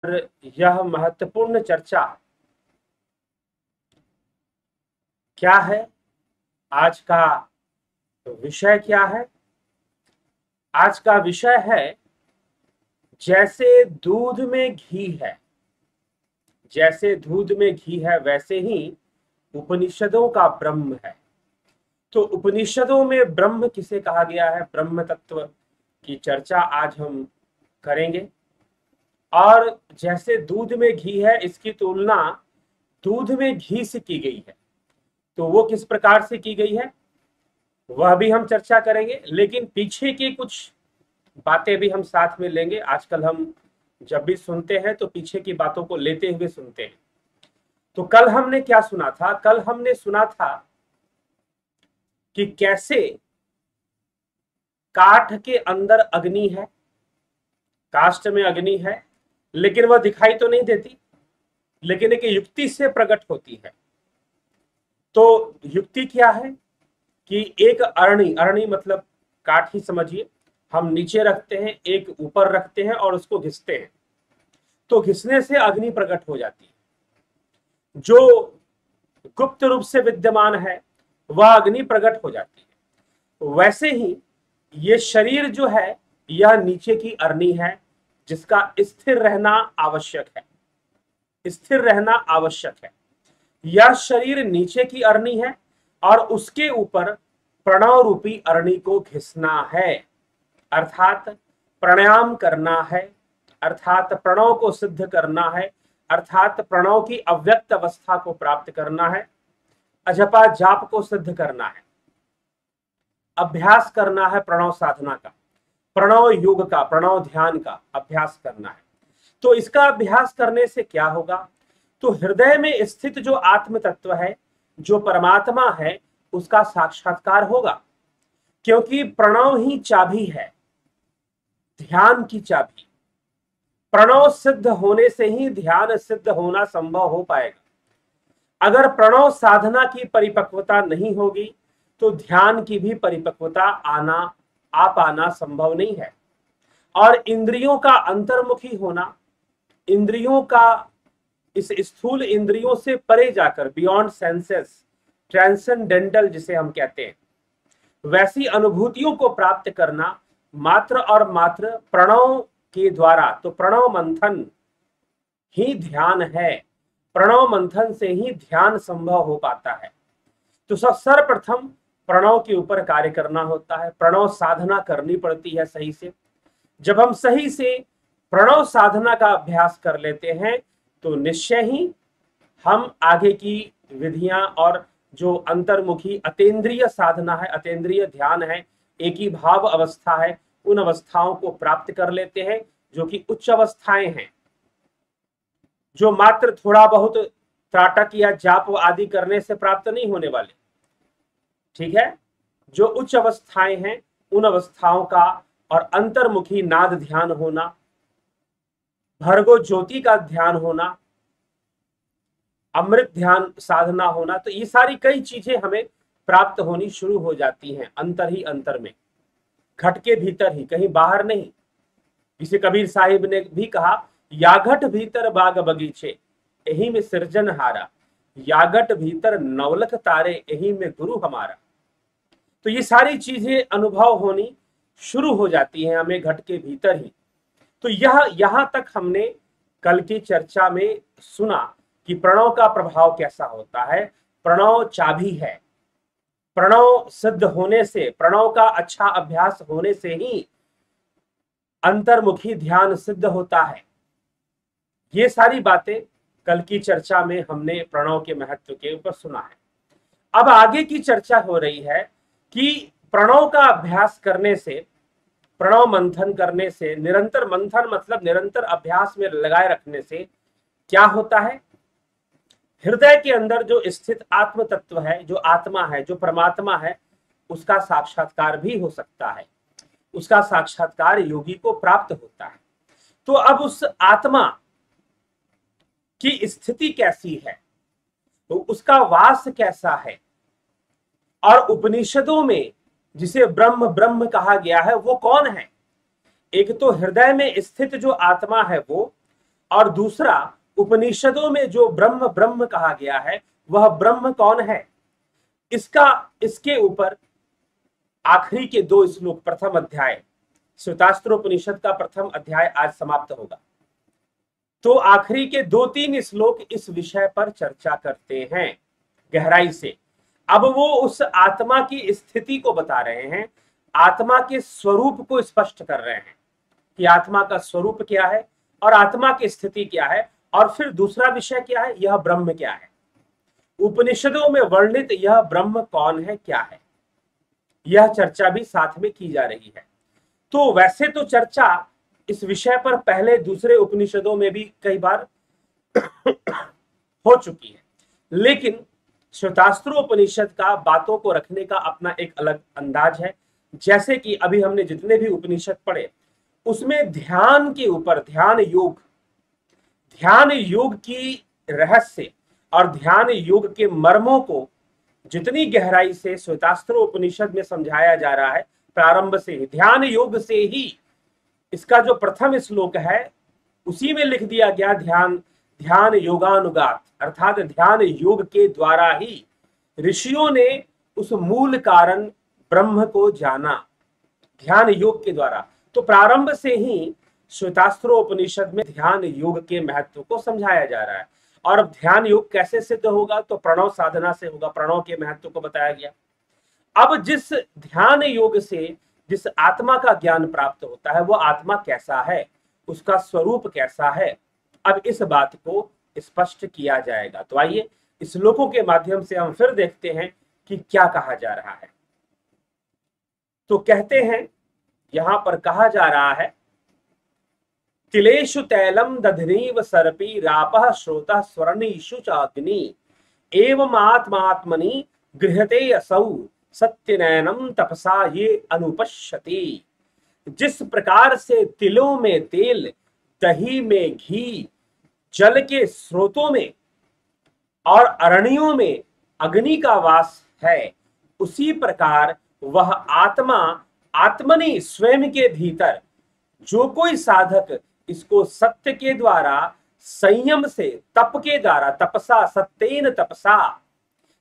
यह महत्वपूर्ण चर्चा क्या है? आज का विषय क्या है? आज का विषय है जैसे दूध में घी है, जैसे दूध में घी है वैसे ही उपनिषदों का ब्रह्म है। तो उपनिषदों में ब्रह्म किसे कहा गया है, ब्रह्म तत्व की चर्चा आज हम करेंगे। और जैसे दूध में घी है, इसकी तुलना दूध में घी से की गई है। तो वो किस प्रकार से की गई है वह भी हम चर्चा करेंगे, लेकिन पीछे की कुछ बातें भी हम साथ में लेंगे। आजकल हम जब भी सुनते हैं तो पीछे की बातों को लेते हुए सुनते हैं। तो कल हमने क्या सुना था? कल हमने सुना था कि कैसे काठ के अंदर अग्नि है, काष्ठ में अग्नि है, लेकिन वह दिखाई तो नहीं देती, लेकिन एक युक्ति से प्रकट होती है। तो युक्ति क्या है कि एक अरणी, अरणी मतलब काठ ही समझिए, हम नीचे रखते हैं, एक ऊपर रखते हैं और उसको घिसते हैं, तो घिसने से अग्नि प्रकट हो जाती है। जो गुप्त रूप से विद्यमान है वह अग्नि प्रकट हो जाती है। वैसे ही ये शरीर जो है यह नीचे की अरणी है, जिसका स्थिर रहना आवश्यक है, स्थिर रहना आवश्यक है। यह शरीर नीचे की अरणी है और उसके ऊपर प्रणव रूपी अरणी को घिसना है, अर्थात प्राणायाम करना है, अर्थात प्रणव को सिद्ध करना है, अर्थात प्रणव की अव्यक्त अवस्था को प्राप्त करना है, अजपा जाप को सिद्ध करना है, अभ्यास करना है प्रणव साधना का, प्रणव योग का, प्रणव ध्यान का अभ्यास करना है। तो इसका अभ्यास करने से क्या होगा? तो हृदय में स्थित जो आत्म तत्व है, जो परमात्मा है, उसका साक्षात्कार होगा, क्योंकि प्रणव ही चाबी है, ध्यान की चाबी। प्रणव सिद्ध होने से ही ध्यान सिद्ध होना संभव हो पाएगा। अगर प्रणव साधना की परिपक्वता नहीं होगी तो ध्यान की भी परिपक्वता आ पाना संभव नहीं है। और इंद्रियों का अंतर्मुखी होना, इंद्रियों का इस स्थूल इंद्रियों से परे जाकर, बियॉन्ड सेंसेस, ट्रांसेंडेंटल जिसे हम कहते हैं, वैसी अनुभूतियों को प्राप्त करना मात्र और मात्र प्रणव के द्वारा। तो प्रणव मंथन ही ध्यान है, प्रणव मंथन से ही ध्यान संभव हो पाता है। तो सर्वप्रथम प्रणव के ऊपर कार्य करना होता है, प्रणव साधना करनी पड़ती है सही से। जब हम सही से प्रणव साधना का अभ्यास कर लेते हैं तो निश्चय ही हम आगे की विधियां और जो अंतर्मुखी अतेंद्रिय साधना है, अतेंद्रिय ध्यान है, एक ही भाव अवस्था है, उन अवस्थाओं को प्राप्त कर लेते हैं, जो कि उच्च अवस्थाएं हैं, जो मात्र थोड़ा बहुत त्राटक या जाप आदि करने से प्राप्त नहीं होने वाले। ठीक है, जो उच्च अवस्थाएं हैं उन अवस्थाओं का और अंतर्मुखी नाद ध्यान होना, भर्गो ज्योति का ध्यान होना, अमृत ध्यान साधना होना, तो ये सारी कई चीजें हमें प्राप्त होनी शुरू हो जाती हैं अंतर ही अंतर में, घट के भीतर ही, कहीं बाहर नहीं। जिसे कबीर साहिब ने भी कहा, याघट भीतर बाग बगीचे यही में सृजन हारा, यागट भीतर नवलख तारे यही में गुरु हमारा। तो ये सारी चीजें अनुभव होनी शुरू हो जाती हैं हमें घट के भीतर ही। तो यहां तक हमने कल की चर्चा में सुना कि प्रणव का प्रभाव कैसा होता है। प्रणव चाबी है, प्रणव सिद्ध होने से, प्रणव का अच्छा अभ्यास होने से ही अंतर्मुखी ध्यान सिद्ध होता है। ये सारी बातें कल की चर्चा में हमने प्रणव के महत्व के ऊपर सुना है। अब आगे की चर्चा हो रही है कि प्रणव का अभ्यास करने से, प्रणव मंथन करने से, निरंतर मंथन मतलब निरंतर अभ्यास में लगाए रखने से क्या होता है? हृदय के अंदर जो स्थित आत्म तत्व है, जो आत्मा है, जो परमात्मा है, उसका साक्षात्कार भी हो सकता है, उसका साक्षात्कार योगी को प्राप्त होता है। तो अब उस आत्मा की स्थिति कैसी है, तो उसका वास कैसा है, और उपनिषदों में जिसे ब्रह्म ब्रह्म कहा गया है वो कौन है? एक तो हृदय में स्थित जो आत्मा है वो, और दूसरा उपनिषदों में जो ब्रह्म ब्रह्म कहा गया है वह ब्रह्म कौन है, इसके ऊपर आखिरी के 2 श्लोक, प्रथम अध्याय श्वेतास्त्रोपनिषद का प्रथम अध्याय आज समाप्त होगा। तो आखिरी के 2-3 श्लोक इस विषय पर चर्चा करते हैं गहराई से। अब वो उस आत्मा की स्थिति को बता रहे हैं, आत्मा के स्वरूप को स्पष्ट कर रहे हैं कि आत्मा का स्वरूप क्या है और आत्मा की स्थिति क्या है, और फिर दूसरा विषय क्या है, यह ब्रह्म क्या है, उपनिषदों में वर्णित यह ब्रह्म कौन है, क्या है, यह चर्चा भी साथ में की जा रही है। तो वैसे तो चर्चा इस विषय पर पहले दूसरे उपनिषदों में भी कई बार हो चुकी है, लेकिन श्वेतास्त्रोपनिषद का बातों को रखने का अपना एक अलग अंदाज है। जैसे कि अभी हमने जितने भी उपनिषद पढ़े उसमें ध्यान के ऊपर, ध्यान योग की रहस्य और ध्यान योग के मर्मों को जितनी गहराई से श्वेतास्त्रोपनिषद में समझाया जा रहा है, प्रारंभ से ही ध्यान योग से ही, इसका जो प्रथम श्लोक है उसी में लिख दिया गया ध्यान योगानुगात, अर्थात ध्यान योग के द्वारा ही ऋषियों ने उस मूल कारण ब्रह्म को जाना, ध्यान योग के द्वारा। तो प्रारंभ से ही श्वेतास्त्रोपनिषद में ध्यान योग के महत्व को समझाया जा रहा है। और अब ध्यान योग कैसे सिद्ध होगा, तो प्रणव साधना से होगा, प्रणव के महत्व को बताया गया। अब जिस ध्यान योग से जिस आत्मा का ज्ञान प्राप्त होता है वो आत्मा कैसा है, उसका स्वरूप कैसा है, अब इस बात को स्पष्ट किया जाएगा। तो आइए इस श्लोकों के माध्यम से हम फिर देखते हैं कि क्या कहा जा रहा है। तो कहते हैं, यहां पर कहा जा रहा है, तिलेषु तैलम दधनीव सर्पी रापः श्रोतः स्वर्णीषु चाग्नि एवं आत्मात्मनि गृह्यते असौ सत्यनयनम तपसा ये अनुपश्यति। जिस प्रकार से तिलों में तेल, दही में घी, जल के स्रोतों में और अरण्यों में अग्नि का वास है, उसी प्रकार वह आत्मा आत्मनि स्वयं के भीतर, जो कोई साधक इसको सत्य के द्वारा, संयम से, तप के द्वारा, तपसा सत्येन तपसा,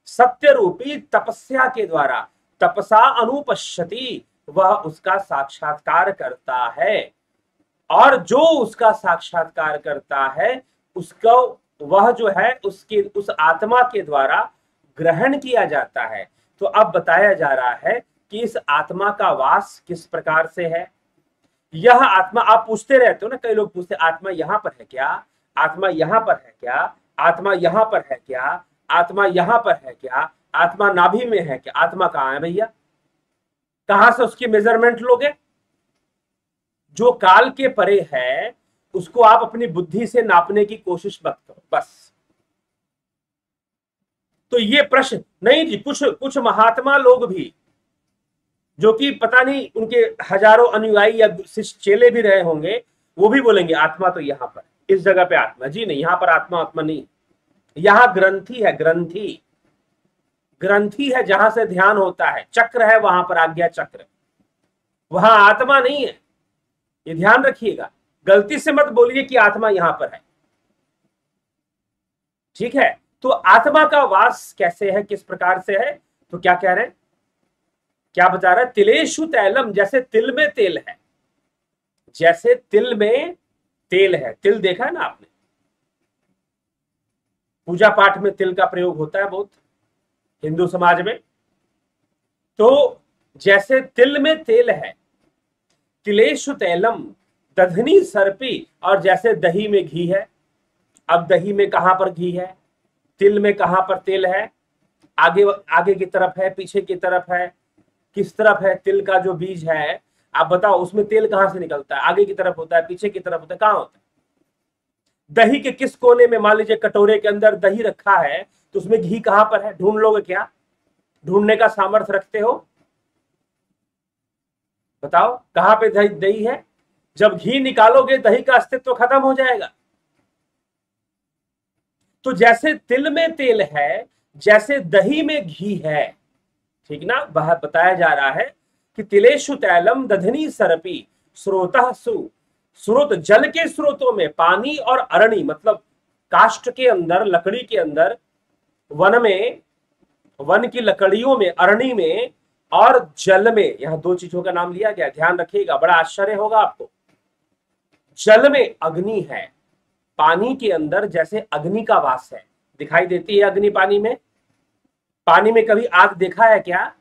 सत्य रूपी तपस्या के द्वारा, तपसा अनुपश्यति, वह उसका साक्षात्कार करता है। और जो उसका साक्षात्कार करता है उसको वह जो है उसके उस आत्मा के द्वारा ग्रहण किया जाता है। तो अब बताया जा रहा है कि इस आत्मा का वास किस प्रकार से है। यह आत्मा, आप पूछते रहते हो ना, कई लोग पूछते आत्मा यहां पर है क्या, आत्मा यहां पर है क्या, आत्मा यहां पर है क्या, आत्मा यहां पर है क्या, आत्मा नाभि में है क्या। आत्मा कहां है भैया, कहां से उसकी मेजरमेंट लोगे। जो काल के परे है उसको आप अपनी बुद्धि से नापने की कोशिश मत करो बस। तो ये प्रश्न नहीं जी, कुछ महात्मा लोग भी जो कि पता नहीं उनके हजारों अनुयायी या चेले भी रहे होंगे, वो भी बोलेंगे आत्मा तो यहां पर, इस जगह पे आत्मा। जी नहीं, यहां पर आत्मा नहीं, यहां ग्रंथि है, ग्रंथि है जहां से ध्यान होता है, चक्र है वहां पर, आज्ञा चक्र, वहां आत्मा नहीं है। ये ध्यान रखिएगा, गलती से मत बोलिए कि आत्मा यहां पर है, ठीक है। तो आत्मा का वास कैसे है, किस प्रकार से है, तो क्या कह रहे हैं, क्या बता रहा है, तिलेषु तैलम, जैसे तिल में तेल है, जैसे तिल में तेल है। तिल देखा है ना आपने, पूजा पाठ में तिल का प्रयोग होता है बहुत हिंदू समाज में। तो जैसे तिल में तेल है, तिलेषु तैलम दधनी सर्पी, और जैसे दही में घी है। अब दही में कहां पर घी है, तिल में कहां पर तेल है, आगे की तरफ है, पीछे की तरफ है, किस तरफ है। तिल का जो बीज है, आप बताओ उसमें तेल कहां से निकलता है, आगे की तरफ होता है, पीछे की तरफ होता है, कहां होता है। दही के किस कोने में, मान लीजिए कटोरे के अंदर दही रखा है, तो उसमें घी कहां पर है, ढूंढ लोगे क्या, ढूंढने का सामर्थ्य रखते हो, बताओ कहां पे दही है। जब घी निकालोगे दही का अस्तित्व खत्म हो जाएगा। तो जैसे तिल में तेल है, जैसे दही में घी है, ठीक ना। वह बताया जा रहा है कि तिलेषु तैलम दधनी सर्पी स्रोतः सु, स्रोत, जल के स्रोतों में पानी और अरणी, मतलब काष्ठ के अंदर, लकड़ी के अंदर, वन में, वन की लकड़ियों में, अरणी में और जल में, यहां दो चीजों का नाम लिया गया, ध्यान रखिएगा, बड़ा आश्चर्य होगा आपको। जल में अग्नि है, पानी के अंदर जैसे अग्नि का वास है। दिखाई देती है अग्नि पानी में? पानी में कभी आग देखा है क्या?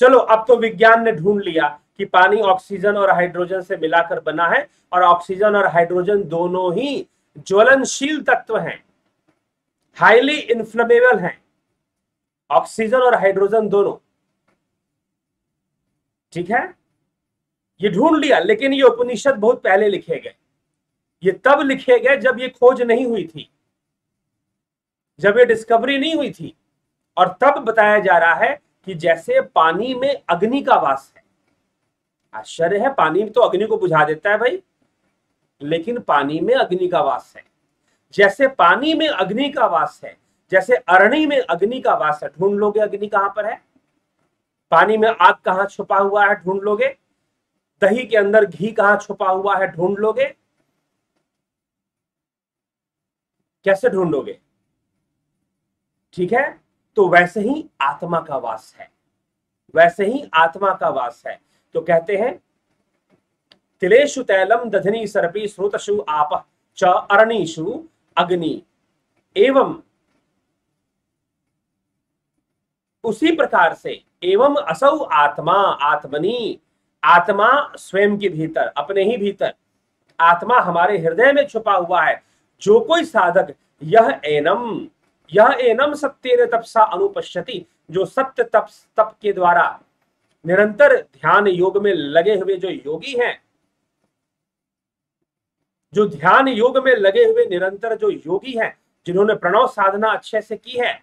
चलो, अब तो विज्ञान ने ढूंढ लिया कि पानी ऑक्सीजन और हाइड्रोजन से मिलाकर बना है, और ऑक्सीजन और हाइड्रोजन दोनों ही ज्वलनशील तत्व हैं, हाईली इन्फ्लेमेबल हैं, ऑक्सीजन और हाइड्रोजन दोनों। ठीक है, ये ढूंढ लिया, लेकिन ये उपनिषद बहुत पहले लिखे गए। ये तब लिखे गए जब ये खोज नहीं हुई थी, जब ये डिस्कवरी नहीं हुई थी, और तब बताया जा रहा है कि जैसे पानी में अग्नि का वास है। आश्चर्य है, पानी तो अग्नि को बुझा देता है भाई, लेकिन पानी में अग्नि का वास है। जैसे पानी में अग्नि का वास है, जैसे अरणी में अग्नि का वास है। ढूंढ लोगे अग्नि कहां पर है? पानी में आग कहां छुपा हुआ है? ढूंढ लोगे। दही के अंदर घी कहां छुपा हुआ है? ढूंढ लोगे। कैसे ढूंढोगे? ठीक है, तो वैसे ही आत्मा का वास है, वैसे ही आत्मा का वास है। तो कहते हैं तिलेषु तैलम दधनी सर्पी स्रोतषु आप च अरणीषु अग्नि एवं, उसी प्रकार से एवं असौ आत्मा आत्मनि, आत्मा स्वयं के भीतर, अपने ही भीतर आत्मा हमारे हृदय में छुपा हुआ है। जो कोई साधक यह एनम सत्येन तपसा अनुपश्यति, जो सत्य तप के द्वारा निरंतर ध्यान योग में लगे हुए जो योगी हैं, जो ध्यान योग में लगे हुए निरंतर जो योगी हैं, जिन्होंने प्रणव साधना अच्छे से की है,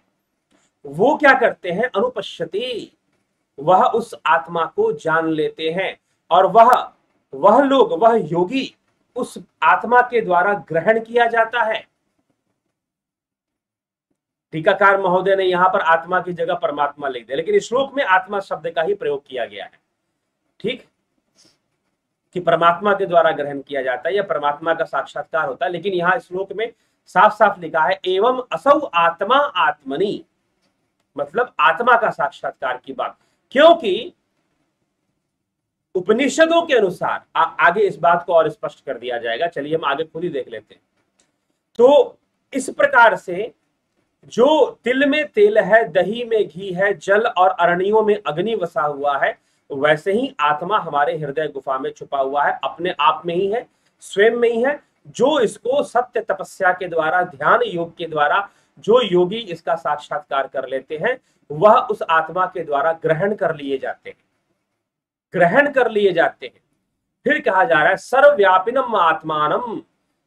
वो क्या करते हैं? अनुपश्यति, वह उस आत्मा को जान लेते हैं, और वह लोग, वह योगी उस आत्मा के द्वारा ग्रहण किया जाता है। टीकाकार महोदय ने यहां पर आत्मा की जगह परमात्मा लिख दिया, लेकिन इस श्लोक में आत्मा शब्द का ही प्रयोग किया गया है। ठीक, कि परमात्मा के द्वारा ग्रहण किया जाता है या परमात्मा का साक्षात्कार होता है, लेकिन यहां श्लोक में साफ साफ लिखा है एवं असौ आत्मा आत्मनि, मतलब आत्मा का साक्षात्कार की बात। क्योंकि उपनिषदों के अनुसार, आगे इस बात को और स्पष्ट कर दिया जाएगा, चलिए हम आगे खुद ही देख लेते हैं। तो इस प्रकार से जो तिल में तेल है, दही में घी है, जल और अरणियों में अग्नि वसा हुआ है, वैसे ही आत्मा हमारे हृदय गुफा में छुपा हुआ है, अपने आप में ही है, स्वयं में ही है। जो इसको सत्य तपस्या के द्वारा, ध्यान योग के द्वारा जो योगी इसका साक्षात्कार कर लेते हैं, वह उस आत्मा के द्वारा ग्रहण कर लिए जाते हैं, ग्रहण कर लिए जाते हैं। फिर कहा जा रहा है सर्वव्यापिनम आत्मानम,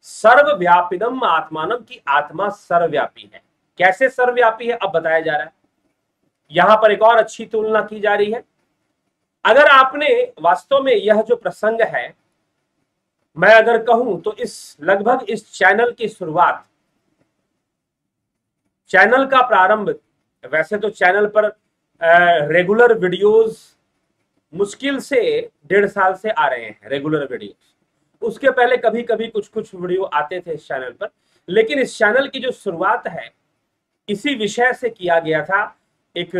सर्वव्यापिनम आत्मानम, की आत्मा सर्वव्यापी है। कैसे सर्वव्यापी है अब बताया जा रहा है। यहां पर एक और अच्छी तुलना की जा रही है। अगर आपने वास्तव में यह जो प्रसंग है, मैं अगर कहूं तो लगभग इस चैनल की शुरुआत, चैनल का प्रारंभ, वैसे तो चैनल पर रेगुलर वीडियोस मुश्किल से 1.5 साल से आ रहे हैं, रेगुलर वीडियोस। उसके पहले कभी कभी कुछ वीडियो आते थे इस चैनल पर, लेकिन इस चैनल की जो शुरुआत है इसी विषय से किया गया था। एक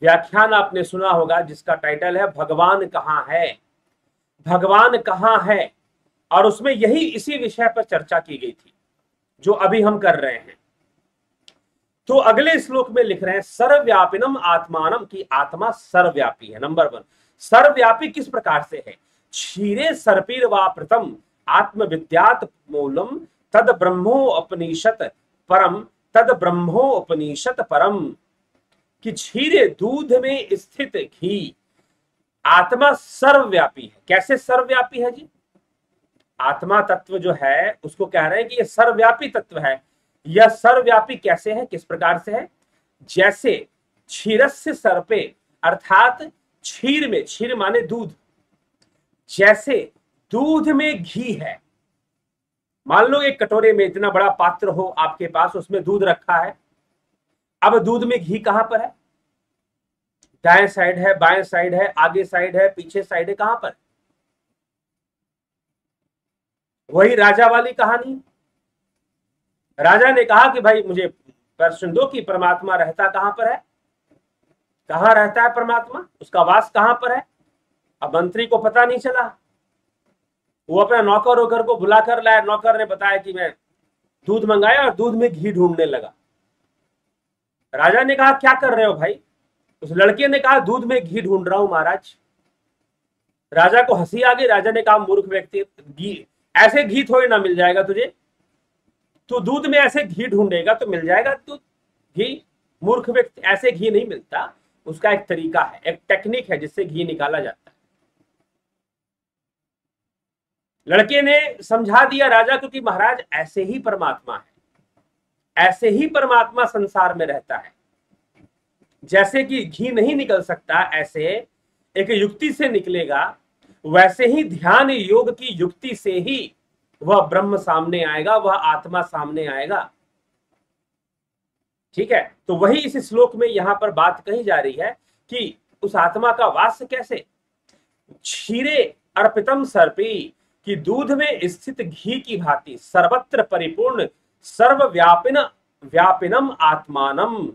व्याख्यान आपने सुना होगा जिसका टाइटल है भगवान कहाँ है, भगवान कहाँ है, और उसमें यही इसी विषय पर चर्चा की गई थी जो अभी हम कर रहे हैं। तो अगले श्लोक में लिख रहे हैं सर्वव्यापिनम आत्मानम, की आत्मा सर्वव्यापी है। नंबर 1, सर्वव्यापी किस प्रकार से है? क्षीरे सर्पीर वाप्रतम आत्मविद्यात मूलम तद ब्रह्मोपनिषद परम, तद ब्रह्मोपनिषद परम, कि क्षीरे दूध में स्थित घी, आत्मा सर्वव्यापी है। कैसे सर्वव्यापी है जी? आत्मा तत्व जो है उसको कह रहे हैं कि यह सर्वव्यापी तत्व है। यह सर्वव्यापी कैसे है, किस प्रकार से है? जैसे क्षीरस्य सर्पे, अर्थात क्षीर में, क्षीर माने दूध, जैसे दूध में घी है। मान लो एक कटोरे में इतना बड़ा पात्र हो आपके पास, उसमें दूध रखा है। अब दूध में घी कहां पर है? दाएं साइड है, बाएं साइड है, आगे साइड है, पीछे साइड है, कहां पर? वही राजा वाली कहानी। राजा ने कहा कि भाई मुझे प्रश्न दो कि परमात्मा रहता कहां पर है, कहां रहता है परमात्मा, उसका वास कहां पर है। अब मंत्री को पता नहीं चला, वो अपना नौकर वोकर को बुला कर लाया, नौकर ने बताया कि मैं दूध मंगाया और दूध में घी ढूंढने लगा। राजा ने कहा क्या कर रहे हो भाई। उस लड़के ने कहा दूध में घी ढूंढ रहा हूं महाराज। राजा को हंसी आ गई। राजा ने कहा मूर्ख व्यक्ति, घी ऐसे घी थोड़ी ना मिल जाएगा तुझे, तू दूध में ऐसे घी ढूंढेगा तो मिल जाएगा तू घी। मूर्ख व्यक्ति, ऐसे घी नहीं मिलता, उसका एक तरीका है, एक टेक्निक है जिससे घी निकाला जाता है। लड़के ने समझा दिया राजा को कि महाराज ऐसे ही परमात्मा है, ऐसे ही परमात्मा संसार में रहता है। जैसे कि घी नहीं निकल सकता ऐसे एक युक्ति से निकलेगा, वैसे ही ध्यान योग की युक्ति से ही वह ब्रह्म सामने आएगा, वह आत्मा सामने आएगा। ठीक है, तो वही इस श्लोक में यहां पर बात कही जा रही है कि उस आत्मा का वास कैसे। क्षीरे अर्पितम सर्पी, कि दूध में स्थित घी की भांति सर्वत्र परिपूर्ण सर्वव्यापिन व्यापिनम आत्मानम,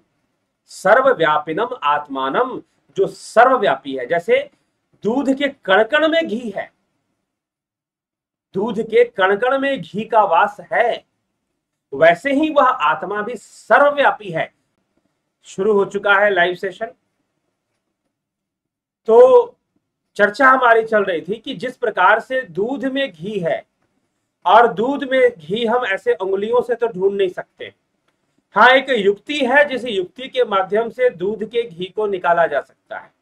सर्वव्यापिनम आत्मानम, जो सर्वव्यापी है। जैसे दूध के कण-कण में घी है, दूध के कण-कण में घी का वास है, वैसे ही वह आत्मा भी सर्वव्यापी है। शुरू हो चुका है लाइव सेशन। तो चर्चा हमारी चल रही थी कि जिस प्रकार से दूध में घी है, और दूध में घी हम ऐसे उंगलियों से तो ढूंढ नहीं सकते। हाँ, एक युक्ति है जिस युक्ति के माध्यम से दूध के घी को निकाला जा सकता है।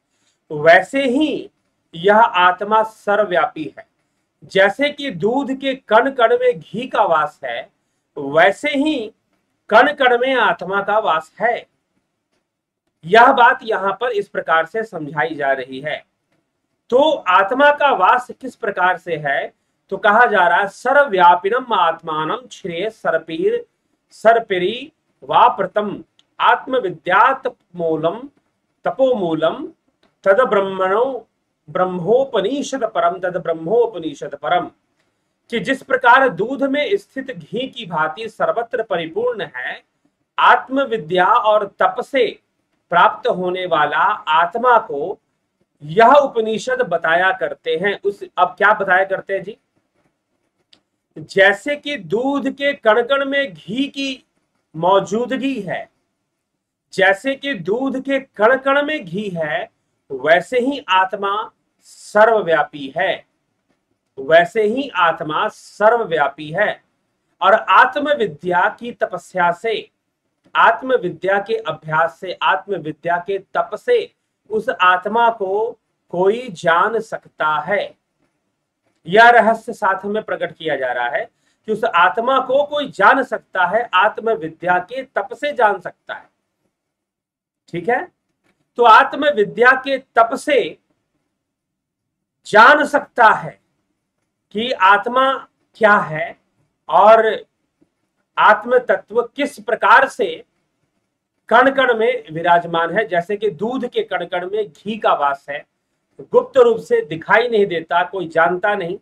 वैसे ही यह आत्मा सर्वव्यापी है। जैसे कि दूध के कण कण में घी का वास है, वैसे ही कण कण में आत्मा का वास है। यह बात यहां पर इस प्रकार से समझाई जा रही है। तो आत्मा का वास किस प्रकार से है, तो कहा जा रहा है सर्वव्यापिनम आत्मानम श्रेय सर्पीर सर्पिरी वाप्रतम आत्मविद्यात मूलम तपोमूलम तद ब्रह्मणो ब्रह्मोपनिषद परम, तद ब्रह्मोपनिषद परम। कि जिस प्रकार दूध में स्थित घी की भांति सर्वत्र परिपूर्ण है, आत्मविद्या और तप से प्राप्त होने वाला आत्मा को यह उपनिषद बताया करते हैं। उस अब क्या बताया करते हैं जी, जैसे कि दूध के कण-कण में घी की मौजूदगी है, जैसे कि दूध के कण-कण में घी है, वैसे ही आत्मा सर्वव्यापी है, वैसे ही आत्मा सर्वव्यापी है। और आत्मविद्या की तपस्या से, आत्मविद्या के अभ्यास से, आत्मविद्या के तप से उस आत्मा को कोई जान सकता है। यह रहस्य साथ में प्रकट किया जा रहा है कि उस आत्मा को कोई जान सकता है, आत्मविद्या के तप से जान सकता है। ठीक है, तो आत्मविद्या के तप से जान सकता है कि आत्मा क्या है और आत्म तत्व किस प्रकार से कण कण में विराजमान है। जैसे कि दूध के कण कण में घी का वास है, गुप्त रूप से दिखाई नहीं देता, कोई जानता नहीं,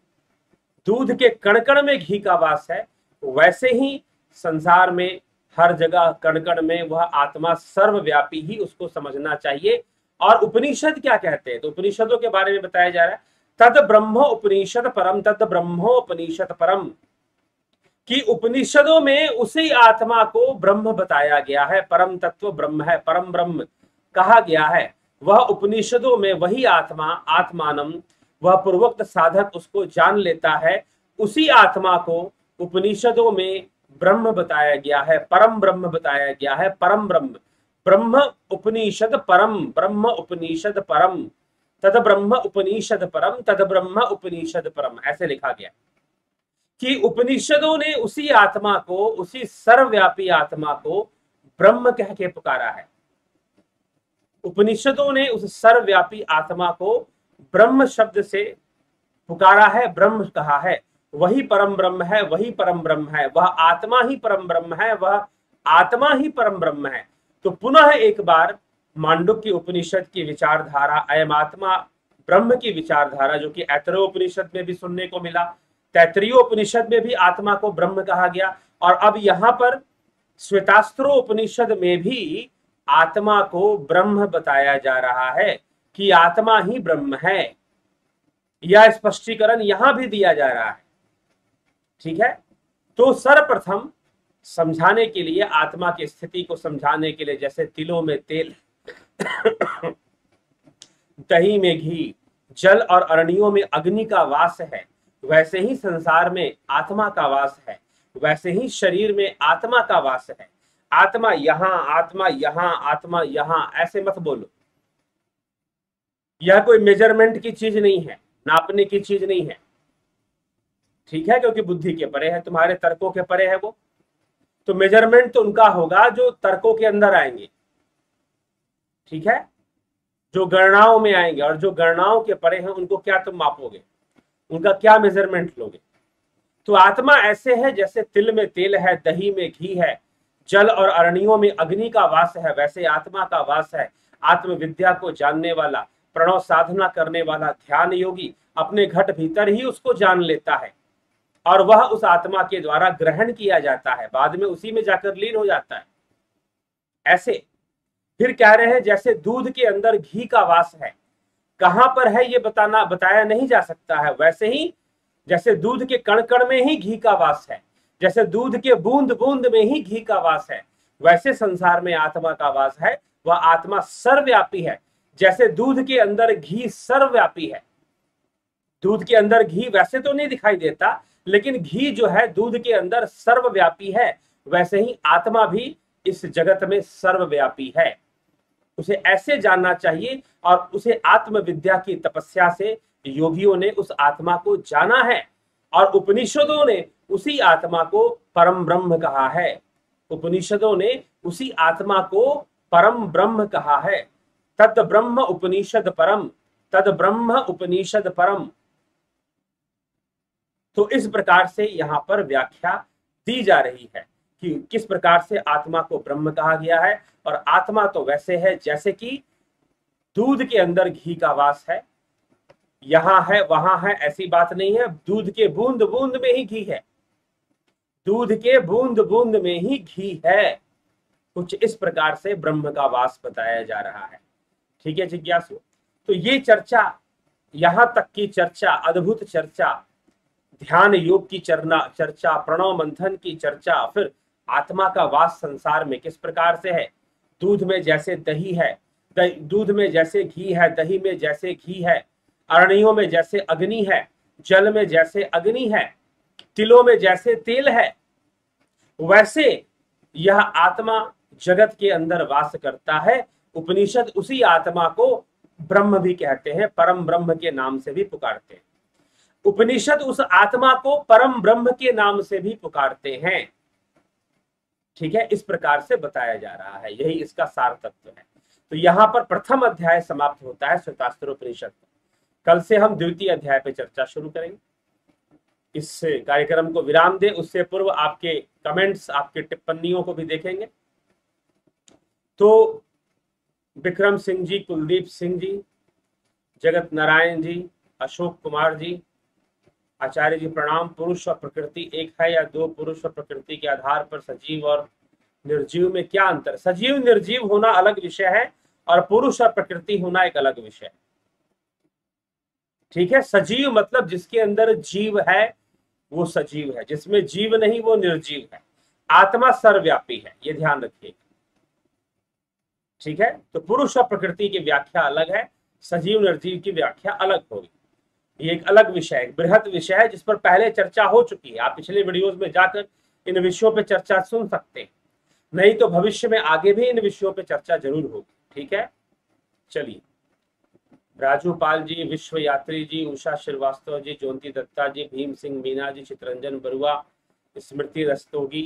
दूध के कण कण में घी का वास है, वैसे ही संसार में हर जगह कण कण में वह आत्मा सर्वव्यापी ही उसको समझना चाहिए। और उपनिषद क्या कहते हैं, तो उपनिषदों के बारे में बताया जा रहा है तद ब्रह्म उपनिषद परम, तद ब्रह्मोपनिषद परम, कि उपनिषदों में उसी आत्मा को ब्रह्म बताया गया है, परम तत्व ब्रह्म है, परम ब्रह्म कहा गया है। वह उपनिषदों में वही आत्मा, आत्मानम, वह पूर्वोक्त साधक उसको जान लेता है, उसी आत्मा को उपनिषदों में ब्रह्म बताया गया है, परम ब्रह्म बताया गया है, परम ब्रह्म, ब्रह्म उपनिषद परम, ब्रह्म उपनिषद परम, तद ब्रह्म उपनिषद परम, तद ब्रह्म उपनिषद परम, ऐसे लिखा गया कि उपनिषदों ने उसी आत्मा को, उसी सर्वव्यापी आत्मा को ब्रह्म कह के पुकारा है। उपनिषदों ने उस सर्वव्यापी आत्मा को ब्रह्म शब्द से पुकारा है, ब्रह्म कहा है। वही परम ब्रह्म है, वही परम ब्रह्म है, वह आत्मा ही परम ब्रह्म है, वह आत्मा ही परम ब्रह्म है। तो पुनः एक बार मांडुक्य उपनिषद की विचारधारा, अयम आत्मा ब्रह्म की विचारधारा, जो कि ऐतरेय उपनिषद में भी सुनने को मिला, तैत्तरीयोपनिषद में भी आत्मा को ब्रह्म कहा गया, और अब यहां पर श्वेतास्त्रोपनिषद में भी आत्मा को ब्रह्म बताया जा रहा है कि आत्मा ही ब्रह्म है। यह स्पष्टीकरण यहां भी दिया जा रहा है। ठीक है, तो सर्वप्रथम समझाने के लिए, आत्मा की स्थिति को समझाने के लिए, जैसे तिलों में तेल, दही में घी, जल और अरणियों में अग्नि का वास है, वैसे ही संसार में आत्मा का वास है, वैसे ही शरीर में आत्मा का वास है। आत्मा यहां, आत्मा यहां, आत्मा यहां, ऐसे मत बोलो। यह कोई मेजरमेंट की चीज नहीं है, नापने की चीज नहीं है। ठीक है, क्योंकि बुद्धि के परे है, तुम्हारे तर्कों के परे है वो, तो मेजरमेंट तो उनका होगा जो तर्कों के अंदर आएंगे। ठीक है, जो गणनाओं में आएंगे, और जो गणनाओं के परे हैं उनको क्या तुम मापोगे, उनका क्या मेजरमेंट लोगे। तो आत्मा ऐसे है जैसे तिल में तेल है, दही में घी है, जल और अरणियों में अग्नि का वास है, वैसे आत्मा का वास है। आत्मविद्या को जानने वाला, प्रणव साधना करने वाला ध्यान योगी अपने घट भीतर ही उसको जान लेता है, और वह उस आत्मा के द्वारा ग्रहण किया जाता है, बाद में उसी में जाकर लीन हो जाता है। ऐसे फिर कह रहे हैं जैसे दूध के अंदर घी का वास है, कहां पर है ये बताया नहीं जा सकता है, वैसे ही जैसे दूध के कण कण में ही घी का वास है, जैसे दूध के बूंद बूंद में ही घी का वास है, वैसे संसार में आत्मा का वास है। वह आत्मा सर्वव्यापी है, जैसे दूध के अंदर घी सर्वव्यापी है। दूध के अंदर घी वैसे तो नहीं दिखाई देता, लेकिन घी जो है दूध के अंदर सर्वव्यापी है, वैसे ही आत्मा भी इस जगत में सर्वव्यापी है। उसे ऐसे जानना चाहिए, और उसे आत्मविद्या की तपस्या से योगियों ने उस आत्मा को जाना है, और उपनिषदों ने उसी आत्मा को परम ब्रह्म कहा है। उपनिषदों ने उसी आत्मा को परम ब्रह्म कहा है। तद ब्रह्म उपनिषद परम, तद ब्रह्म उपनिषद परम। तो इस प्रकार से यहां पर व्याख्या दी जा रही है कि किस प्रकार से आत्मा को ब्रह्म कहा गया है। और आत्मा तो वैसे है जैसे कि दूध के अंदर घी का वास है, यहां है वहां है, ऐसी बात नहीं है। दूध के बूंद बूंद में ही घी है, दूध के बूंद बूंद में ही घी है। कुछ इस प्रकार से ब्रह्म का वास बताया जा रहा है। ठीक है जिज्ञासु, तो ये चर्चा, यहां तक की चर्चा, अद्भुत चर्चा, ध्यान योग की चर्चा, प्रणव मंथन की चर्चा, फिर आत्मा का वास संसार में किस प्रकार से है। दूध में जैसे दही है, दूध में जैसे घी है, दही में जैसे घी है, अरणियों में जैसे अग्नि है, जल में जैसे अग्नि है, तिलों में जैसे तेल है, वैसे यह आत्मा जगत के अंदर वास करता है। उपनिषद उसी आत्मा को ब्रह्म भी कहते हैं, परम ब्रह्म के नाम से भी पुकारते हैं। उपनिषद उस आत्मा को परम ब्रह्म के नाम से भी पुकारते हैं। ठीक है, इस प्रकार से बताया जा रहा है, यही इसका सार तत्व है। तो यहां पर प्रथम अध्याय समाप्त होता है श्वेतास्त्रोपनिषद। कल से हम द्वितीय अध्याय पे चर्चा शुरू करेंगे। इस कार्यक्रम को विराम दे उससे पूर्व आपके कमेंट्स, आपके टिप्पणियों को भी देखेंगे। तो विक्रम सिंह जी, कुलदीप सिंह जी, जगत नारायण जी, अशोक कुमार जी, आचार्य जी प्रणाम। पुरुष और प्रकृति एक है या दो? पुरुष और प्रकृति के आधार पर सजीव और निर्जीव में क्या अंतर? सजीव निर्जीव होना अलग विषय है, और पुरुष और प्रकृति होना एक अलग विषय है। ठीक है, सजीव मतलब जिसके अंदर जीव है वो सजीव है, जिसमें जीव नहीं वो निर्जीव है। आत्मा सर्वव्यापी है, ये ध्यान रखिए। ठीक है, तो पुरुष और प्रकृति की व्याख्या अलग है, सजीव निर्जीव की व्याख्या अलग होगी। ये एक अलग विषय है, बृहद विषय है, जिस पर पहले चर्चा हो चुकी है। आप पिछले वीडियोस में जाकर इन विषयों पे चर्चा सुन सकते हैं, नहीं तो भविष्य में आगे भी इन विषयों पे चर्चा जरूर होगी। ठीक है, चलिए। राजू पाल जी, विश्व यात्री जी, उषा श्रीवास्तव जी, ज्योति दत्ता जी, भीम सिंह मीना जी, चित्रंजन बरुआ, स्मृति रस्तोगी,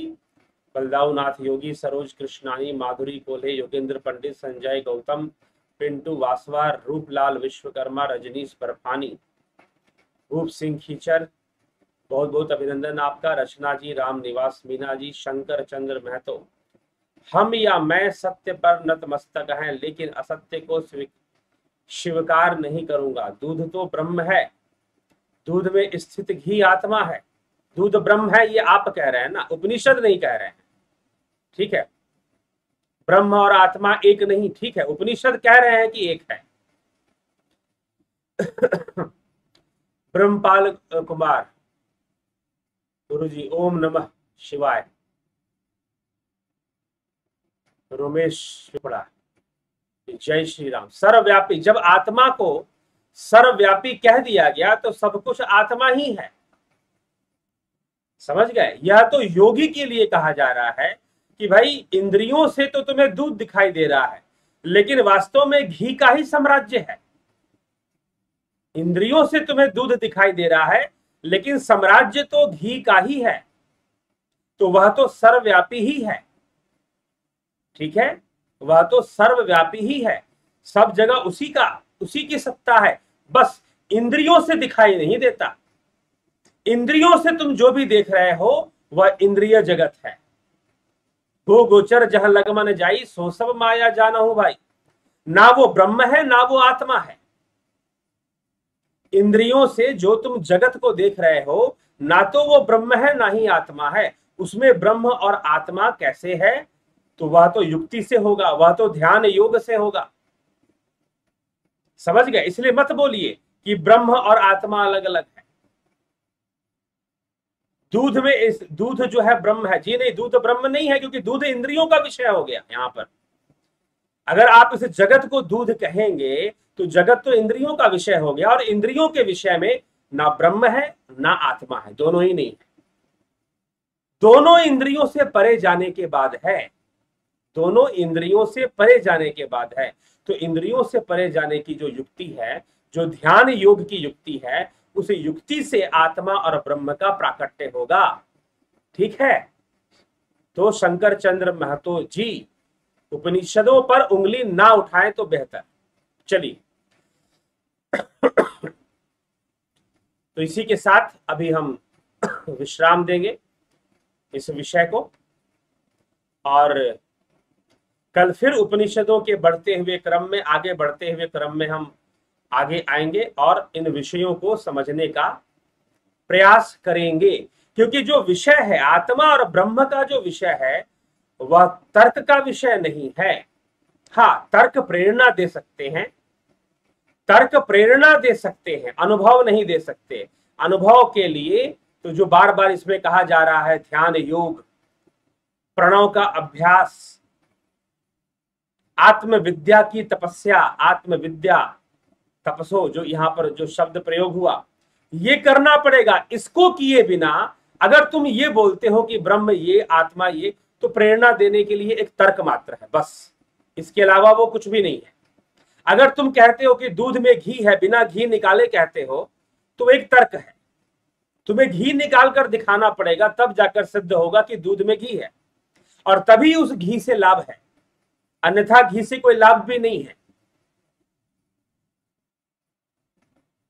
बलदाऊ नाथ योगी, सरोज कृष्णानी, माधुरी कोल्हे, योगेंद्र पंडित, संजय गौतम, पिंटू वासवार, रूपलाल विश्वकर्मा, रजनीश बर्फानी, रूप सिंह खीचर, बहुत बहुत अभिनंदन आपका। रचना जी, राम निवास मीना जी, शंकर चंद्र महतो, हम या मैं सत्य पर नतमस्तक हैं, लेकिन असत्य को स्वीकार नहीं करूंगा। दूध तो ब्रह्म है, दूध में स्थित घी आत्मा है, दूध ब्रह्म है, ये आप कह रहे हैं ना, उपनिषद नहीं कह रहे हैं। ठीक है, ब्रह्म और आत्मा एक नहीं, ठीक है, उपनिषद कह रहे हैं कि एक है। ब्रह्मपाल कुमार गुरु जी, ओम नमः शिवाय। रोमेश पिपड़ा, जय श्री राम। सर्वव्यापी, जब आत्मा को सर्वव्यापी कह दिया गया तो सब कुछ आत्मा ही है, समझ गए। यह तो योगी के लिए कहा जा रहा है कि भाई इंद्रियों से तो तुम्हें दूध दिखाई दे रहा है, लेकिन वास्तव में घी का ही साम्राज्य है। इंद्रियों से तुम्हें दूध दिखाई दे रहा है, लेकिन साम्राज्य तो घी का ही है, तो वह तो सर्वव्यापी ही है। ठीक है, वह तो सर्वव्यापी ही है, सब जगह उसी की सत्ता है, बस इंद्रियों से दिखाई नहीं देता। इंद्रियों से तुम जो भी देख रहे हो वह इंद्रिय जगत है। गो गोचर जहां लगमन जाई, सो सब माया जाना हूं भाई। ना वो ब्रह्म है ना वो आत्मा है। इंद्रियों से जो तुम जगत को देख रहे हो, ना तो वो ब्रह्म है ना ही आत्मा है। उसमें ब्रह्म और आत्मा कैसे है? तो वह तो युक्ति से होगा, वह तो ध्यान योग से होगा, समझ गए। इसलिए मत बोलिए कि ब्रह्म और आत्मा अलग अलग है। दूध में इस दूध जो है ब्रह्म है, जी नहीं, दूध ब्रह्म नहीं है, क्योंकि दूध इंद्रियों का विषय हो गया। यहां पर अगर आप इस जगत को दूध कहेंगे तो जगत तो इंद्रियों का विषय हो गया, और इंद्रियों के विषय में ना ब्रह्म है ना आत्मा है, दोनों ही नहीं है। दोनों इंद्रियों से परे जाने के बाद है, दोनों इंद्रियों से परे जाने के बाद है। तो इंद्रियों से परे जाने की जो युक्ति है, जो ध्यान योग की युक्ति है, उस युक्ति से आत्मा और ब्रह्म का प्राकट्य होगा। ठीक है, तो शंकर चंद्र महतो जी उपनिषदों पर उंगली ना उठाएं तो बेहतर। चलिए, तो इसी के साथ अभी हम विश्राम देंगे इस विषय को, और कल फिर उपनिषदों के बढ़ते हुए क्रम में, आगे बढ़ते हुए क्रम में हम आगे आएंगे और इन विषयों को समझने का प्रयास करेंगे। क्योंकि जो विषय है आत्मा और ब्रह्म का, जो विषय है वह तर्क का विषय नहीं है। हाँ, तर्क प्रेरणा दे सकते हैं, तर्क प्रेरणा दे सकते हैं, अनुभव नहीं दे सकते। अनुभव के लिए तो जो बार बार इसमें कहा जा रहा है, ध्यान योग, प्रणव का अभ्यास, आत्मविद्या की तपस्या, आत्मविद्या तपसो, जो यहां पर जो शब्द प्रयोग हुआ, ये करना पड़ेगा। इसको किए बिना अगर तुम ये बोलते हो कि ब्रह्म ये, आत्मा ये, तो प्रेरणा देने के लिए एक तर्क मात्र है, बस, इसके अलावा वो कुछ भी नहीं है। अगर तुम कहते हो कि दूध में घी है, बिना घी निकाले कहते हो, तो एक तर्क है। तुम्हें घी निकाल कर दिखाना पड़ेगा, तब जाकर सिद्ध होगा कि दूध में घी है, और तभी उस घी से लाभ है, अन्यथा घी से कोई लाभ भी नहीं है।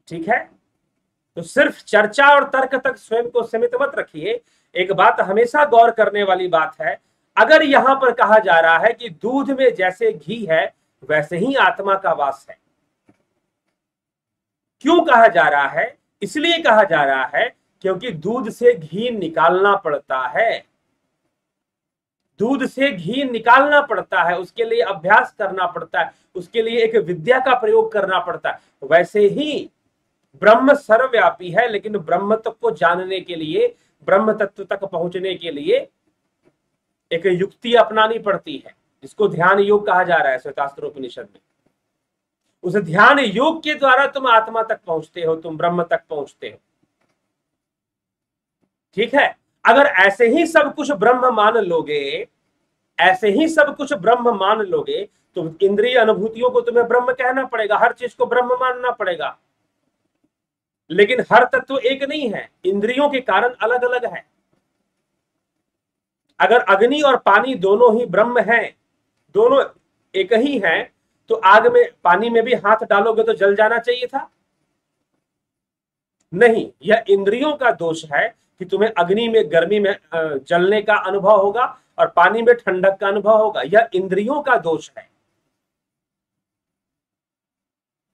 ठीक है, तो सिर्फ चर्चा और तर्क तक स्वयं को सीमित मत रखिए। एक बात हमेशा गौर करने वाली बात है, अगर यहां पर कहा जा रहा है कि दूध में जैसे घी है वैसे ही आत्मा का वास है, क्यों कहा जा रहा है? इसलिए कहा जा रहा है क्योंकि दूध से घी निकालना पड़ता है, दूध से घी निकालना पड़ता है, उसके लिए अभ्यास करना पड़ता है, उसके लिए एक विद्या का प्रयोग करना पड़ता है। वैसे ही ब्रह्म सर्वव्यापी है, लेकिन ब्रह्म तत्व को जानने के लिए, ब्रह्म तत्व तक पहुंचने के लिए एक युक्ति अपनानी पड़ती है, जिसको ध्यान योग कहा जा रहा है श्वेतास्त्रोपनिषद में। उस ध्यान योग के द्वारा तुम आत्मा तक पहुंचते हो, तुम ब्रह्म तक पहुंचते हो। ठीक है, अगर ऐसे ही सब कुछ ब्रह्म मान लोगे, ऐसे ही सब कुछ ब्रह्म मान लोगे, तो इंद्रिय अनुभूतियों को तुम्हें ब्रह्म कहना पड़ेगा, हर चीज को ब्रह्म मानना पड़ेगा। लेकिन हर तत्व एक नहीं है, इंद्रियों के कारण अलग अलग है। अगर अग्नि और पानी दोनों ही ब्रह्म हैं, दोनों एक ही हैं, तो आग में, पानी में भी हाथ डालोगे तो जल जाना चाहिए था? नहीं, यह इंद्रियों का दोष है कि तुम्हें अग्नि में, गर्मी में जलने का अनुभव होगा और पानी में ठंडक का अनुभव होगा, यह इंद्रियों का दोष है।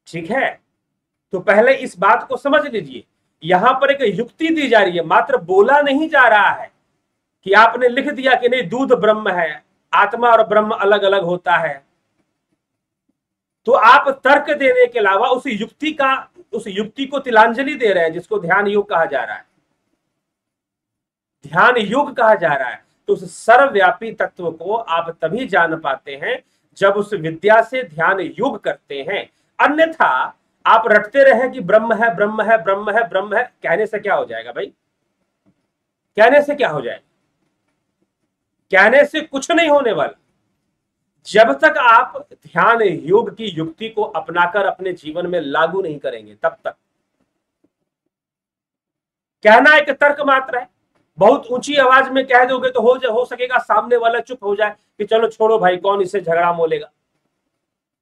ठीक है, तो पहले इस बात को समझ लीजिए, यहां पर एक युक्ति दी जा रही है, मात्र बोला नहीं जा रहा है कि आपने लिख दिया कि नहीं दूध ब्रह्म है, आत्मा और ब्रह्म अलग अलग होता है। तो आप तर्क देने के अलावा उस युक्ति को तिलांजलि दे रहे हैं, जिसको ध्यान योग कहा जा रहा है, ध्यान योग कहा जा रहा है। तो उस सर्वव्यापी तत्व को आप तभी जान पाते हैं जब उस विद्या से ध्यान योग करते हैं। अन्यथा आप रटते रहे कि ब्रह्म है ब्रह्म है ब्रह्म है ब्रह्म है, कहने से क्या हो जाएगा भाई? कहने से क्या हो जाएगा? कहने से कुछ नहीं होने वाला। जब तक आप ध्यान योग की युक्ति को अपनाकर अपने जीवन में लागू नहीं करेंगे, तब तक कहना एक तर्क मात्र है। बहुत ऊंची आवाज में कह दोगे तो हो सकेगा सामने वाला चुप हो जाए कि चलो छोड़ो भाई, कौन इससे झगड़ा मोलेगा,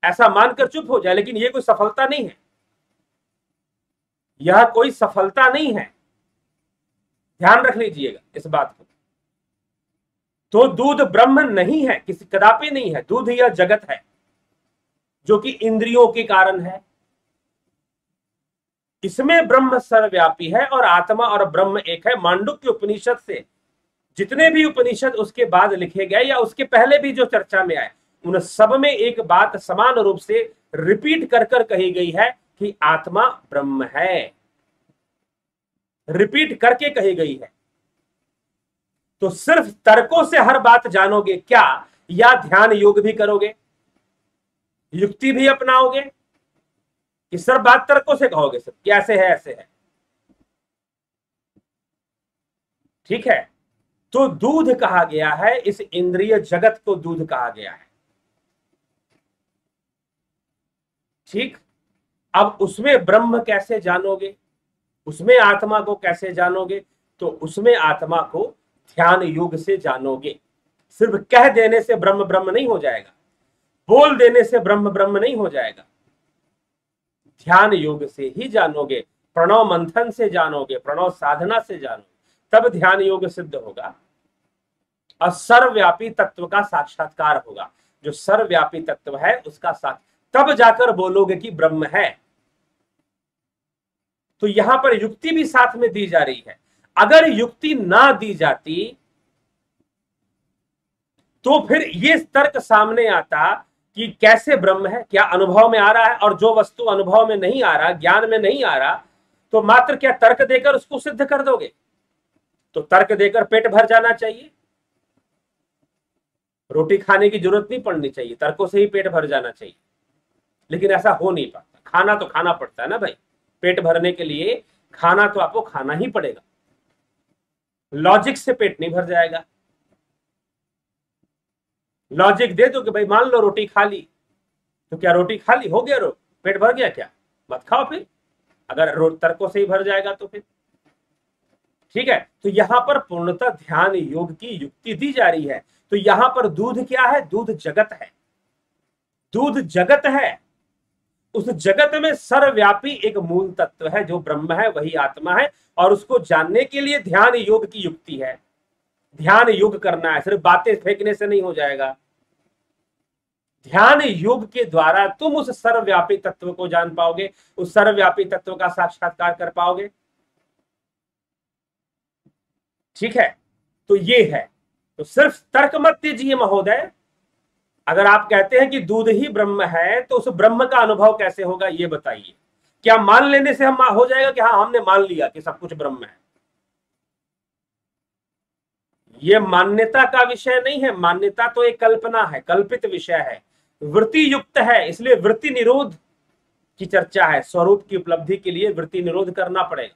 ऐसा मानकर चुप हो जाए। लेकिन यह कोई सफलता नहीं है, यह कोई सफलता नहीं है, ध्यान रख लीजिएगा इस बात को। तो दूध ब्रह्म नहीं है, किसी कदापि नहीं है। दूध यह जगत है जो कि इंद्रियों के कारण है, इसमें ब्रह्म सर्वव्यापी है और आत्मा और ब्रह्म एक है। मांडुक्य उपनिषद से जितने भी उपनिषद उसके बाद लिखे गए या उसके पहले भी जो चर्चा में आए, उन सब में एक बात समान रूप से रिपीट कर कर कही गई है कि आत्मा ब्रह्म है, रिपीट करके कही गई है। तो सिर्फ तर्कों से हर बात जानोगे क्या, या ध्यान योग भी करोगे, युक्ति भी अपनाओगे, कि सिर्फ बात तर्कों से कहोगे सिर्फ कि ऐसे है ऐसे है? ठीक है। तो दूध कहा गया है, इस इंद्रिय जगत को दूध कहा गया है। ठीक। अब उसमें ब्रह्म कैसे जानोगे, उसमें आत्मा को कैसे जानोगे? तो उसमें आत्मा को ध्यान योग से जानोगे। सिर्फ कह देने से ब्रह्म ब्रह्म नहीं हो जाएगा, बोल देने से ब्रह्म ब्रह्म नहीं हो जाएगा। ध्यान योग से ही जानोगे, प्रणव मंथन से जानोगे, प्रणव साधना से जानोगे, तब ध्यान योग सिद्ध होगा और सर्वव्यापी तत्व का साक्षात्कार होगा। जो सर्वव्यापी तत्व है उसका तब जाकर बोलोगे कि ब्रह्म है। तो यहां पर युक्ति भी साथ में दी जा रही है। अगर युक्ति ना दी जाती तो फिर ये तर्क सामने आता कि कैसे ब्रह्म है, क्या अनुभव में आ रहा है? और जो वस्तु अनुभव में नहीं आ रहा, ज्ञान में नहीं आ रहा, तो मात्र क्या तर्क देकर उसको सिद्ध कर दोगे? तो तर्क देकर पेट भर जाना चाहिए, रोटी खाने की जरूरत नहीं पड़नी चाहिए, तर्कों से ही पेट भर जाना चाहिए। लेकिन ऐसा हो नहीं पाता। खाना तो खाना पड़ता है ना भाई, पेट भरने के लिए खाना तो आपको खाना ही पड़ेगा। लॉजिक से पेट नहीं भर जाएगा। लॉजिक दे दो कि भाई मान लो रोटी खा ली, तो क्या रोटी खा ली, हो गया पेट भर गया? क्या मत खाओ फिर, अगर तर्कों से ही भर जाएगा तो फिर। ठीक है। तो यहां पर पूर्णतः ध्यान योग की युक्ति दी जा रही है। तो यहां पर दूध क्या है? दूध जगत है। दूध जगत है, उस जगत में सर्वव्यापी एक मूल तत्व है जो ब्रह्म है, वही आत्मा है। और उसको जानने के लिए ध्यान योग की युक्ति है। ध्यान योग करना है, सिर्फ बातें फेंकने से नहीं हो जाएगा। ध्यान योग के द्वारा तुम उस सर्वव्यापी तत्व को जान पाओगे, उस सर्वव्यापी तत्व का साक्षात्कार कर पाओगे। ठीक है। तो ये है। तो सिर्फ तर्क मत दीजिए महोदय। अगर आप कहते हैं कि दूध ही ब्रह्म है, तो उस ब्रह्म का अनुभव कैसे होगा ये बताइए। क्या मान लेने से हम हो जाएगा कि हाँ हमने मान लिया कि सब कुछ ब्रह्म है? ये मान्यता का विषय नहीं है। मान्यता तो एक कल्पना है, कल्पित विषय है, वृत्ति युक्त है। इसलिए वृत्ति निरोध की चर्चा है। स्वरूप की उपलब्धि के लिए वृत्ति निरोध करना पड़ेगा।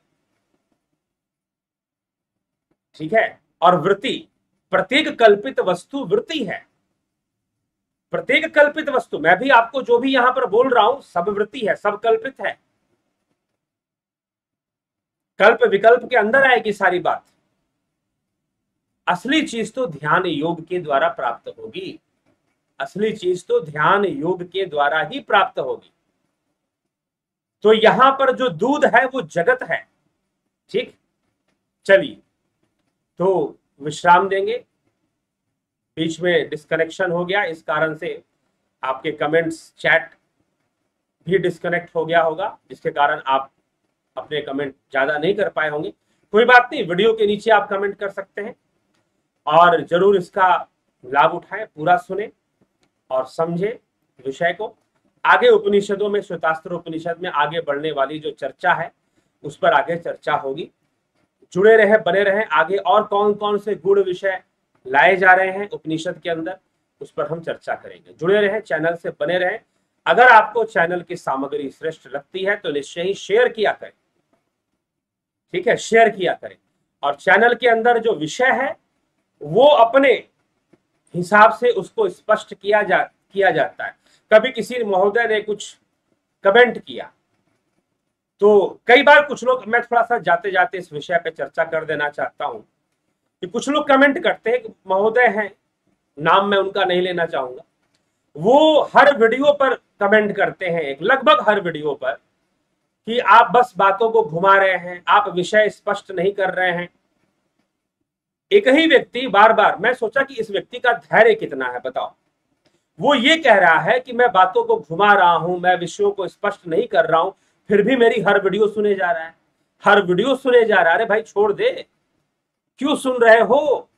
ठीक है। और वृत्ति, प्रत्येक कल्पित वस्तु वृत्ति है। प्रत्येक कल्पित वस्तु, मैं भी आपको जो भी यहां पर बोल रहा हूं, सब वृत्ति है, सब कल्पित है। कल्प विकल्प के अंदर आएगी सारी बात। असली चीज तो ध्यान योग के द्वारा प्राप्त होगी। असली चीज तो ध्यान योग के द्वारा ही प्राप्त होगी। तो यहां पर जो दूध है वो जगत है। ठीक। चलिए, तो विश्राम देंगे। बीच में डिस्कनेक्शन हो गया, इस कारण से आपके कमेंट्स, चैट भी डिस्कनेक्ट हो गया होगा, जिसके कारण आप अपने कमेंट ज्यादा नहीं कर पाए होंगे, कोई बात नहीं, वीडियो के नीचे आप कमेंट कर सकते हैं और जरूर इसका लाभ उठाएं, पूरा सुने और समझे विषय को। आगे उपनिषदों में, श्वेतास्त्र उपनिषद में आगे बढ़ने वाली जो चर्चा है उस पर आगे चर्चा होगी। जुड़े रहे, बने रहे, आगे और कौन कौन से गुण विषय लाए जा रहे हैं उपनिषद के अंदर उस पर हम चर्चा करेंगे। जुड़े रहे, चैनल से बने रहे। अगर आपको चैनल की सामग्री श्रेष्ठ लगती है तो निश्चय ही शेयर किया करें, ठीक है, शेयर किया करें। और चैनल के अंदर जो विषय है वो अपने हिसाब से उसको स्पष्ट किया जाता है। कभी किसी महोदय ने कुछ कमेंट किया तो कई बार कुछ लोग, मैं थोड़ा सा जाते जाते इस विषय पे चर्चा कर देना चाहता हूं कि कुछ लोग कमेंट करते हैं, महोदय हैं, नाम मैं उनका नहीं लेना चाहूंगा, वो हर वीडियो पर कमेंट करते हैं, लगभग हर वीडियो पर, कि आप बस बातों को घुमा रहे हैं, आप विषय स्पष्ट नहीं कर रहे हैं। एक ही व्यक्ति बार बार, मैं सोचा कि इस व्यक्ति का धैर्य कितना है बताओ। वो ये कह रहा है कि मैं बातों को घुमा रहा हूं, मैं विषयों को स्पष्ट नहीं कर रहा हूं, फिर भी मेरी हर वीडियो सुने जा रहा है, हर वीडियो सुने जा रहा है। अरे भाई छोड़ दे, क्यों सुन रहे हो?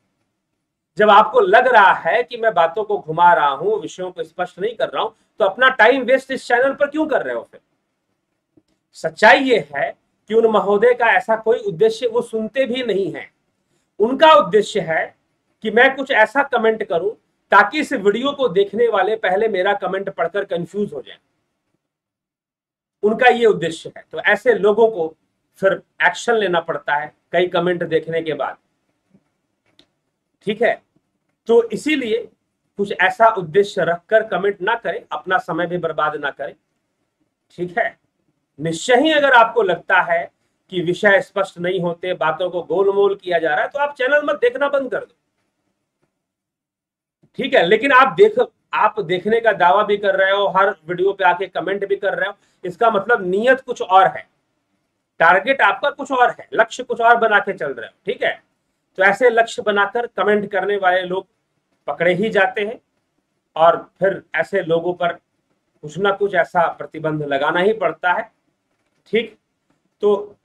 जब आपको लग रहा है कि मैं बातों को घुमा रहा हूं, विषयों को स्पष्ट नहीं कर रहा हूं, तो अपना टाइम वेस्ट इस चैनल पर क्यों कर रहे हो? फिर सच्चाई ये है कि उन महोदय का ऐसा कोई उद्देश्य, वो सुनते भी नहीं है। उनका उद्देश्य है कि मैं कुछ ऐसा कमेंट करूं ताकि इस वीडियो को देखने वाले पहले मेरा कमेंट पढ़कर कंफ्यूज हो जाए। उनका ये उद्देश्य है। तो ऐसे लोगों को फिर एक्शन लेना पड़ता है कई कमेंट देखने के बाद, ठीक है। तो इसीलिए कुछ ऐसा उद्देश्य रखकर कमेंट ना करें, अपना समय भी बर्बाद ना करें, ठीक है। निश्चय ही अगर आपको लगता है कि विषय स्पष्ट नहीं होते, बातों को गोलमोल किया जा रहा है, तो आप चैनल मत देखना बंद कर दो, ठीक है। लेकिन आप देखने का दावा भी कर रहे हो, हर वीडियो पे आके कमेंट भी कर रहे हो, इसका मतलब नीयत कुछ और है, टारगेट आपका कुछ और है, लक्ष्य कुछ और बना के चल रहे हो, ठीक है। तो ऐसे लक्ष्य बनाकर कमेंट करने वाले लोग पकड़े ही जाते हैं और फिर ऐसे लोगों पर कुछ ना कुछ ऐसा प्रतिबंध लगाना ही पड़ता है, ठीक। तो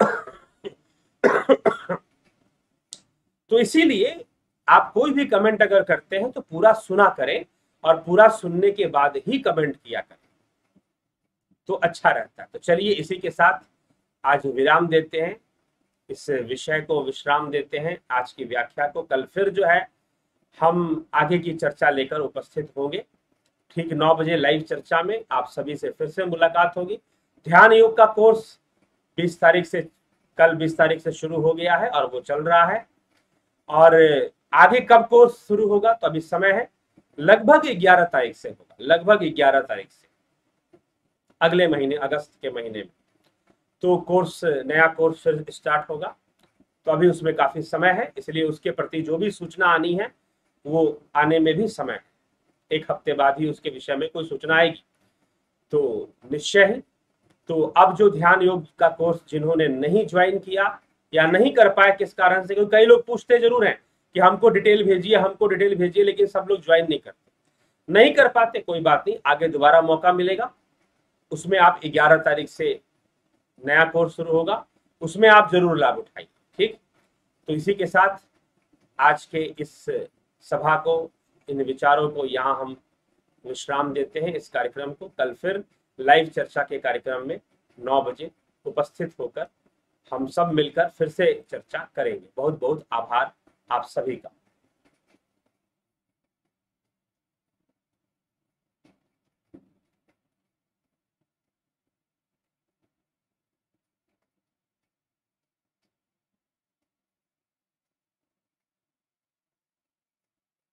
इसीलिए आप कोई भी कमेंट अगर करते हैं तो पूरा सुना करें और पूरा सुनने के बाद ही कमेंट किया करें, तो अच्छा रहता है। तो चलिए इसी के साथ आज विराम देते हैं, इस विषय को विश्राम देते हैं, आज की व्याख्या को। कल फिर जो है हम आगे की चर्चा लेकर उपस्थित होंगे, ठीक 9 बजे लाइव चर्चा में आप सभी से फिर से मुलाकात होगी। ध्यान योग का कोर्स 20 तारीख से, कल 20 तारीख से शुरू हो गया है और वो चल रहा है। और आगे कब कोर्स शुरू होगा तो अभी समय है, लगभग 11 तारीख से होगा, लगभग 11 तारीख से, अगले महीने, अगस्त के महीने में तो कोर्स, नया कोर्स फिर स्टार्ट होगा। तो अभी उसमें काफी समय है, इसलिए उसके प्रति जो भी सूचना आनी है वो आने में भी समय है। 1 हफ्ते बाद ही उसके विषय में कोई सूचना आएगी, तो निश्चय ही। तो अब जो ध्यान योग का कोर्स जिन्होंने नहीं ज्वाइन किया या नहीं कर पाए, किस कारण से, क्योंकि कई लोग पूछते जरूर हैं कि हमको डिटेल भेजिए, हमको डिटेल भेजिए, लेकिन सब लोग ज्वाइन नहीं करते, नहीं कर पाते, कोई बात नहीं, आगे दोबारा मौका मिलेगा। उसमें आप 11 तारीख से नया कोर्स शुरू होगा, उसमें आप जरूर लाभ उठाइए, ठीक। तो इसी के साथ आज के इस सभा को, इन विचारों को यहाँ हम विश्राम देते हैं। इस कार्यक्रम को कल फिर लाइव चर्चा के कार्यक्रम में 9 बजे उपस्थित होकर हम सब मिलकर फिर से चर्चा करेंगे। बहुत बहुत आभार आप सभी का।